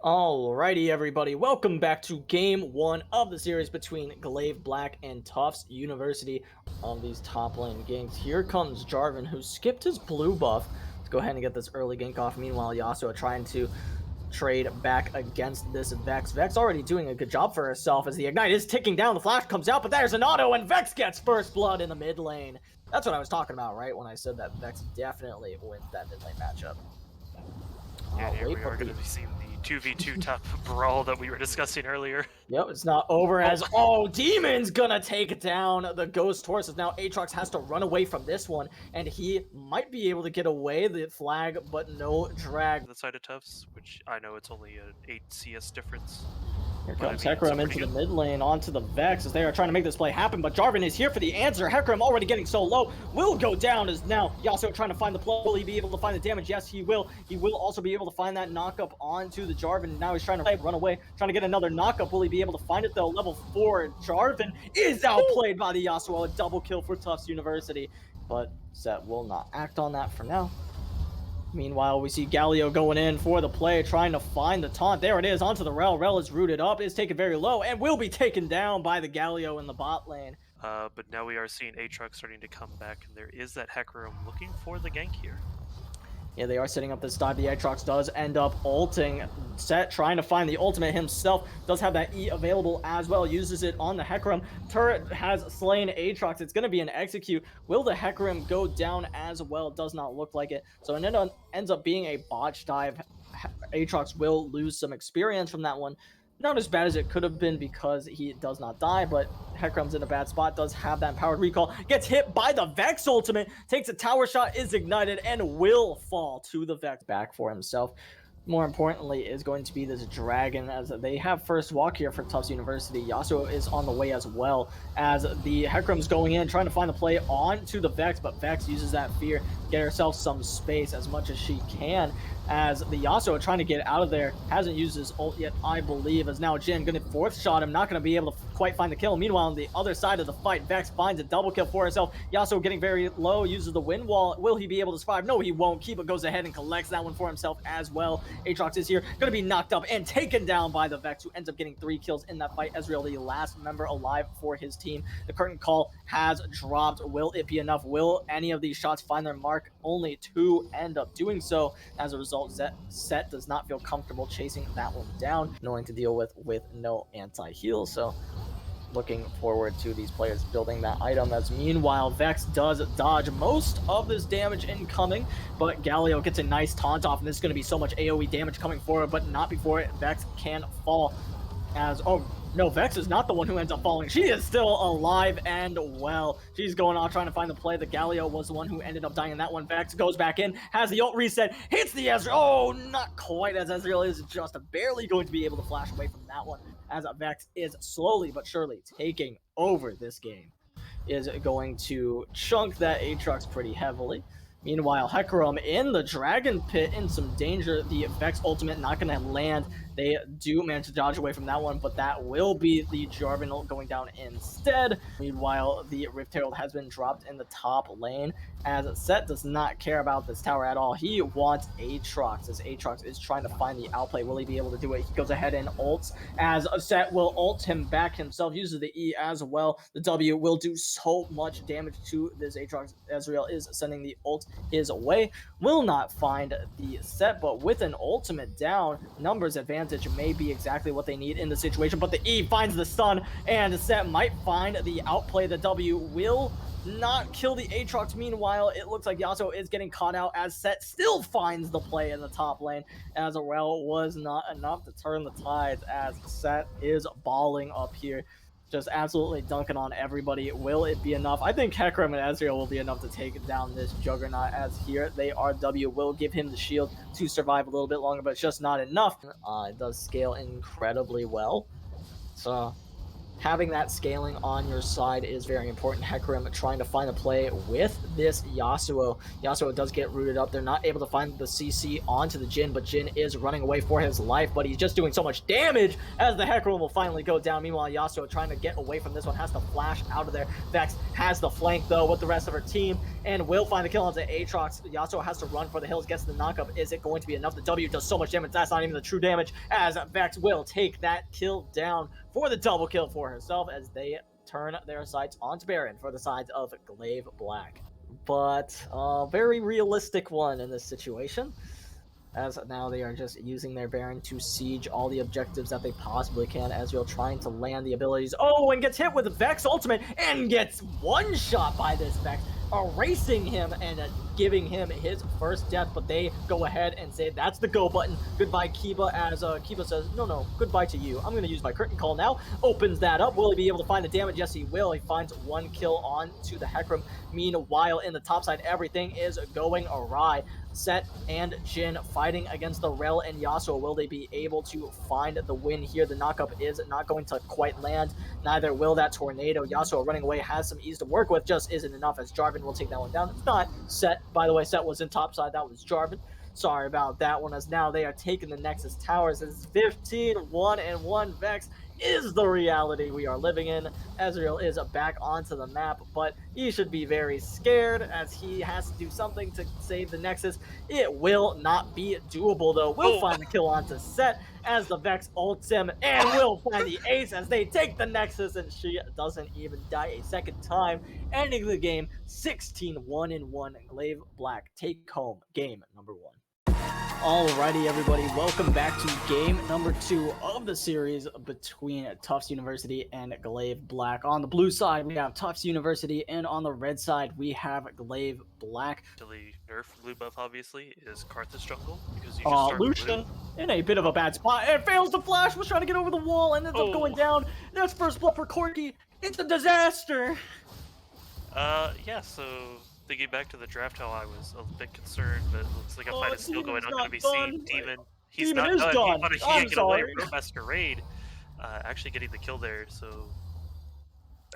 Alrighty, everybody. Welcome back to Game 1 of the series between GLV Black and Tufts University on these top lane ganks. Here comes Jarvan, who skipped his blue buff. Let's go ahead and get this early gank off. Meanwhile, Yasuo trying to trade back against this Vex. Vex already doing a good job for herself as the Ignite is ticking down. The flash comes out, but there's an auto, and Vex gets first blood in the mid lane. That's what I was talking about, right? When I said that Vex definitely wins that mid lane matchup. Yeah, here we are going to be seeing the 2v2 top brawl that we were discussing earlier. Yep, it's not over as, Demon's gonna take down the Ghost Horses. Now Aatrox has to run away from this one, and he might be able to get away the flag, but no drag. The side of Tufts, which I know it's only an 8 CS difference. Here comes Hecarim into the mid lane, onto the Vex as they are trying to make this play happen, but Jarvan is here for the answer. Hecarim already getting so low, will go down as now Yasuo trying to find the play. Will he be able to find the damage? Yes, he will. He will also be able to find that knock-up onto the Jarvan. Now he's trying to run away, trying to get another knock-up. Will he be able to find it though? Level 4, Jarvan is outplayed by the Yasuo. A double kill for Tufts University, but Set will not act on that for now. Meanwhile, we see Galio going in for the play, trying to find the taunt. There it is, onto the Rel. Rel is rooted up, is taken very low, and will be taken down by the Galio in the bot lane. But now we are seeing Aatrox starting to come back, and there is that Hecarim looking for the gank here. Yeah, they are setting up this dive. The Aatrox does end up ulting. Set trying to find the ultimate himself. Does have that E available as well. Uses it on the Hecarim. Turret has slain Aatrox. It's going to be an execute. Will the Hecarim go down as well? Does not look like it. So it ends up being a botch dive. Aatrox will lose some experience from that one. Not as bad as it could have been because he does not die, but Hecarim's in a bad spot, does have that empowered recall, gets hit by the Vex ultimate, takes a tower shot, is ignited, and will fall to the Vex back for himself. More importantly is going to be this dragon, as they have first walk here for Tufts University. Yasuo is on the way as well, as the Hecarim's going in, trying to find the play onto the Vex, but Vex uses that fear, get herself some space as much as she can, as the Yasuo trying to get out of there, hasn't used his ult yet, I believe, as now Jin going to fourth shot him, not going to be able to quite find the kill. Meanwhile, on the other side of the fight, Vex finds a double kill for herself. Yasuo getting very low, uses the wind wall. Will he be able to survive? No, he won't. Kiba goes ahead and collects that one for himself as well. Aatrox is here, going to be knocked up and taken down by the Vex, who ends up getting 3 kills in that fight. Ezreal, the last member alive for his team. The curtain call has dropped. Will it be enough? Will any of these shots find their mark? Only 2 end up doing so. As a result, Set does not feel comfortable chasing that one down, knowing to deal with no anti-heal. So looking forward to these players building that item, as meanwhile Vex does dodge most of this damage incoming, but Galio gets a nice taunt off, and this is going to be so much AoE damage coming forward, but not before Vex can fall. As no, Vex is not the one who ends up falling. She is still alive and well. She's going on trying to find the play. The Galio was the one who ended up dying in that one. Vex goes back in, has the ult reset, hits the Ezreal. Oh, not quite, as Ezreal is just barely going to be able to flash away from that one, as Vex is slowly but surely taking over this game. Is going to chunk that Aatrox pretty heavily. Meanwhile, Hecarim in the Dragon Pit in some danger. The Vex ultimate not going to land. They do manage to dodge away from that one, but that will be the Jarvan going down instead. Meanwhile, the Rift Herald has been dropped in the top lane, as Set does not care about this tower at all. He wants Aatrox, as Aatrox is trying to find the outplay. Will he be able to do it? He goes ahead and ults, as Set will ult him back himself, uses the E as well. The W will do so much damage to this Aatrox. Ezreal is sending the ult his way. Will not find the Set, but with an ultimate down, numbers advantage may be exactly what they need in the situation, but the E finds the stun, and Set might find the outplay. The W will not kill the Aatrox. Meanwhile, it looks like Yasuo is getting caught out, as Set still finds the play in the top lane, as Rel was not enough to turn the tides, as Set is balling up here, just absolutely dunking on everybody. Will it be enough? I think Hecarim and Ezreal will be enough to take down this Juggernaut, as here they are. W will give him the shield to survive a little bit longer, but it's just not enough. It does scale incredibly well. So having that scaling on your side is very important. Hecarim trying to find a play with this Yasuo. Yasuo does get rooted up. They're not able to find the CC onto the Jhin, but Jhin is running away for his life, but he's just doing so much damage as the Hecarim will finally go down. Meanwhile, Yasuo trying to get away from this one, has to flash out of there. Vex has the flank, though, with the rest of her team, and will find the kill onto Aatrox. Yasuo has to run for the hills, gets the knockup. Is it going to be enough? The W does so much damage. That's not even the true damage, as Vex will take that kill down for the double kill for herself as they turn their sights onto Baron for the sides of GLV Black. But a very realistic one in this situation, as now they are just using their Baron to siege all the objectives that they possibly can. Ezreal trying to land the abilities. Oh, and gets hit with Vex ultimate and gets one shot by this Vex, erasing him and giving him his first death. But they go ahead and say that's the go button. Goodbye, Kiba, as Kiba says, no, goodbye to you. I'm going to use my curtain call now. Opens that up. Will he be able to find the damage? Yes, he will. He finds one kill on to the Hecarim. Meanwhile, in the top side, everything is going awry. Set and Jhin fighting against the Rel and Yasuo. Will they be able to find the win here? The knockup is not going to quite land. Neither will that tornado. Yasuo running away has some ease to work with, just isn't enough as Jarvan will take that one down. It's not Set, by the way. Set was in top side. That was Jarvan. Sorry about that one, as now they are taking the Nexus Towers. It's 15-1-1. Vex is the reality we are living in. Ezreal is back onto the map, but he should be very scared as he has to do something to save the Nexus. It will not be doable, though. Will find the kill onto Set as the Vex ults him, and will find the ace as they take the Nexus, and she doesn't even die a second time, ending the game 16-1-1. GLV Black take home game number 1. Alrighty, everybody, welcome back to game number 2 of the series between Tufts University and GLV Black. On the blue side, we have Tufts University, and on the red side, we have GLV Black. Actually, nerf blue buff, obviously, is Karthus jungle, because you just start Lucian in a bit of a bad spot. It fails to flash, was trying to get over the wall, and ends up going down. That's first blood for Corky. It's a disaster. Yeah, so thinking back to the draft, how I was a bit concerned, but it looks like a fight is still going on. Going to be seen. Demon, he's Demon not is done. done. He can't get away. Roadmaster Raid, actually getting the kill there. So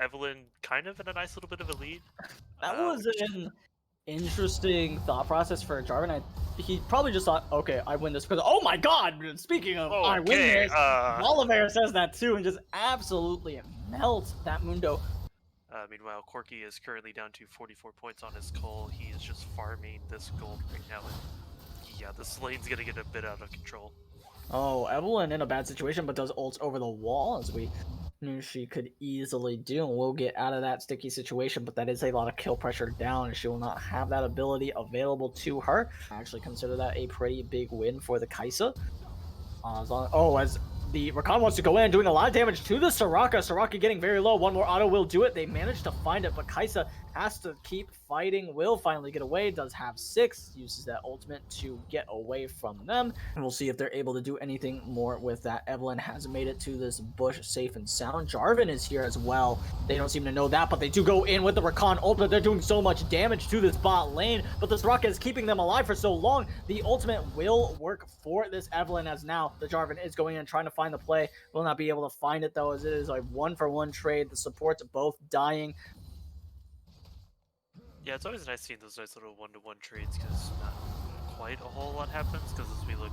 Evelyn kind of in a nice little bit of a lead. That was an interesting thought process for Jarvan. He probably just thought, okay, I win this because, oh my god, speaking of I win this, Oliver says that too and just absolutely melts that Mundo. Meanwhile, Corky is currently down to 44 points on his call. He is just farming this gold right now. And yeah, this lane's gonna get a bit out of control. Oh, Evelyn in a bad situation, but does ults over the wall, as we knew she could easily do. And we'll get out of that sticky situation, but that is a lot of kill pressure down, and she will not have that ability available to her. I actually consider that a pretty big win for the Kai'Sa. As the Rakan wants to go in, doing a lot of damage to the Soraka. Soraka getting very low. One more auto will do it. They managed to find it, but Kai'Sa has to keep fighting. Will finally get away. Does have 6. Uses that ultimate to get away from them. And we'll see if they're able to do anything more with that. Evelyn has made it to this bush safe and sound. Jarvan is here as well. They don't seem to know that, but they do go in with the Rakan ultimate. They're doing so much damage to this bot lane, but the Soraka is keeping them alive for so long. The ultimate will work for this Evelyn, as now the Jarvan is going in trying to find the play. Will not be able to find it, though, as it is a 1-for-1 trade. The supports both dying. Yeah, it's always nice seeing those nice little 1-to-1 trades, because not quite a whole lot happens, because as we look,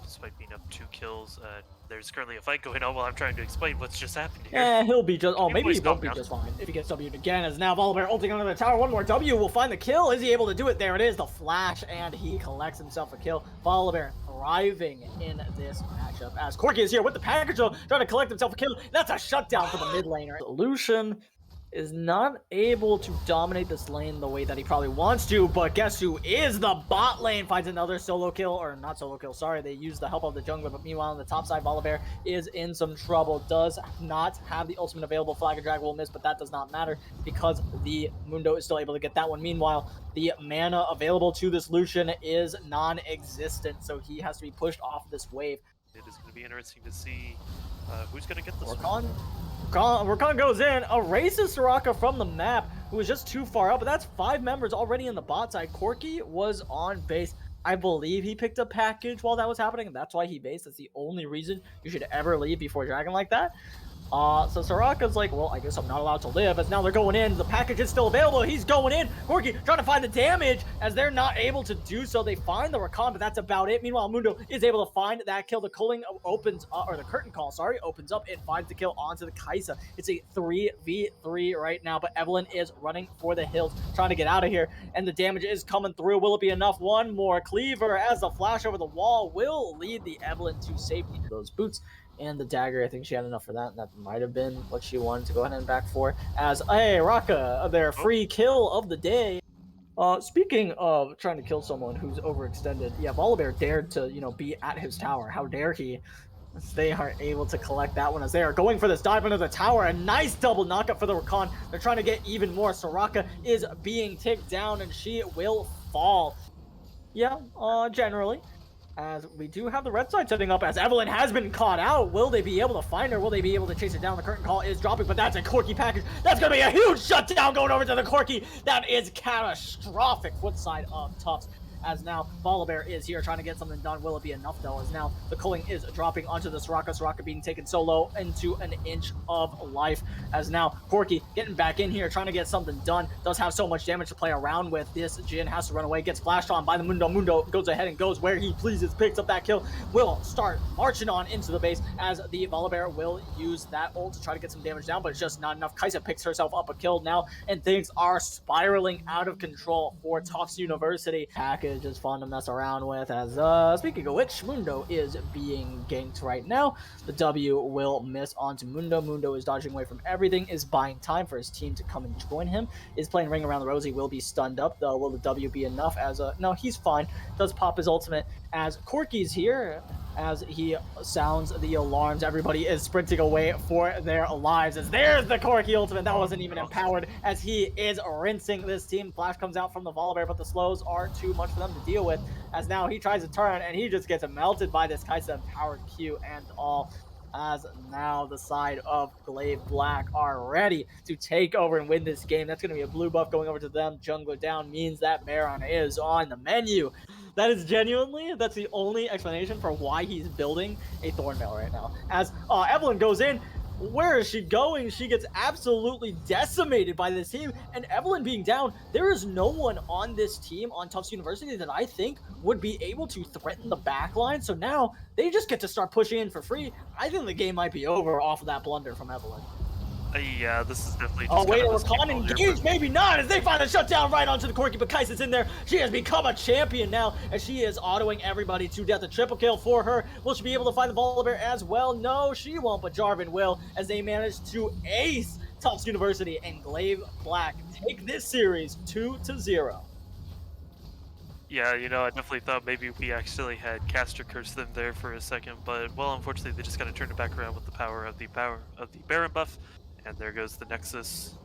despite being up 2 kills, there's currently a fight going on while I'm trying to explain what's just happened here. Yeah, he'll be just, maybe he won't be just fine if he gets W'd again, as now Volibear ulting under the tower. One more W will find the kill. Is he able to do it? There it is, the flash, and he collects himself a kill. Volibear thriving in this matchup, as Corky is here with the package, trying to collect himself a kill. That's a shutdown for the mid laner. Lucian is not able to dominate this lane the way that he probably wants to, but guess who is? The bot lane finds another solo kill, or not solo kill, sorry, they use the help of the jungler, but meanwhile on the top side, Volibear is in some trouble, does not have the ultimate available. Flag and Drag will miss, but that does not matter because the Mundo is still able to get that one. Meanwhile, the mana available to this Lucian is non-existent, so he has to be pushed off this wave. It is going to be interesting to see who's going to get this one. Rakan goes in, erases Soraka from the map, who was just too far up, but that's 5 members already in the bot side. Corky was on base. I believe he picked a package while that was happening, and that's why he based. That's the only reason you should ever leave before Dragon like that. So Soraka's like, well, I guess I'm not allowed to live, as now they're going in. The package is still available. He's going in. Corki trying to find the damage, as they're not able to do so. They find the Rakan, but that's about it. Meanwhile, Mundo is able to find that kill. The culling opens, or the curtain call, sorry, opens up. It finds the kill onto the Kaisa. It's a 3v3 right now, but Evelyn is running for the hills, trying to get out of here, and the damage is coming through. Will it be enough? One more cleaver, as the flash over the wall will lead the Evelyn to safety. Those boots and the dagger, I think she had enough for that, and that might have been what she wanted to go ahead and back for. As, hey, Raka, their Oh, free kill of the day. Speaking of trying to kill someone who's overextended, yeah, Volibear dared to, be at his tower. How dare he? As they are able to collect that one, as they are going for this dive into the tower. A nice double knockup for the Rakan. They're trying to get even more. Soraka is being ticked down, and she will fall. Yeah, generally. As we do have the red side setting up, as Evelyn has been caught out. Will they be able to find her? Will they be able to chase it down? The curtain call is dropping, but that's a Corki package. That's going to be a huge shutdown going over to the Corki. That is catastrophic. Foot side of Tufts. As now Volibear is here trying to get something done. Will it be enough though? As now the culling is dropping onto the Soraka. Soraka being taken so low into an inch of life. As now Corki getting back in here trying to get something done. Does have so much damage to play around with. This Jin has to run away. Gets flashed on by the Mundo. Mundo goes ahead and goes where he pleases. Picks up that kill. Will start marching on into the base as the Volibear will use that ult to try to get some damage down, but it's just not enough. Kaisa picks herself up a kill now, and things are spiraling out of control for Tufts University. Package is fun to mess around with, as speaking of which, Mundo is being ganked right now. The W will miss onto Mundo. Mundo is dodging away from everything, is buying time for his team to come and join him, is playing Ring Around the Rosie, will be stunned up though. Will the W be enough? As no, he's fine. Does pop his ultimate as Corki's here. As he sounds the alarms, everybody is sprinting away for their lives. As there's the Corki ultimate, that wasn't even empowered, as he is rinsing this team. Flash comes out from the Volibear, but the slows are too much for them to deal with, as now he tries to turn, and he just gets melted by this Kaisa empowered Q and all. As now the side of GLV Black are ready to take over and win this game. That's going to be a blue buff going over to them. Jungler down means that Baron is on the menu. That is genuinely, that's the only explanation for why he's building a Thornmail right now. As Evelyn goes in, where is she going? She gets absolutely decimated by this team, and Evelyn being down, there is no one on this team on Tufts University that I think would be able to threaten the backline. So now they just get to start pushing in for free. I think the game might be over off of that blunder from Evelyn. yeah, this is definitely just Oh, wait, kind of a Rakan steamroller, engaged, but maybe not, as they finally shut down right onto the Corki, but Kaisa's in there. She has become a champion now, as she is autoing everybody to death. A triple kill for her. Will she be able to find the Volibear as well? No, she won't, but Jarvan will, as they manage to ace Tufts University, and GLV Black take this series 2-0. yeah, I definitely thought maybe we actually had caster curse them there for a second, but well, unfortunately, they just got to turn it back around with the power of the Baron buff, and there goes the Nexus.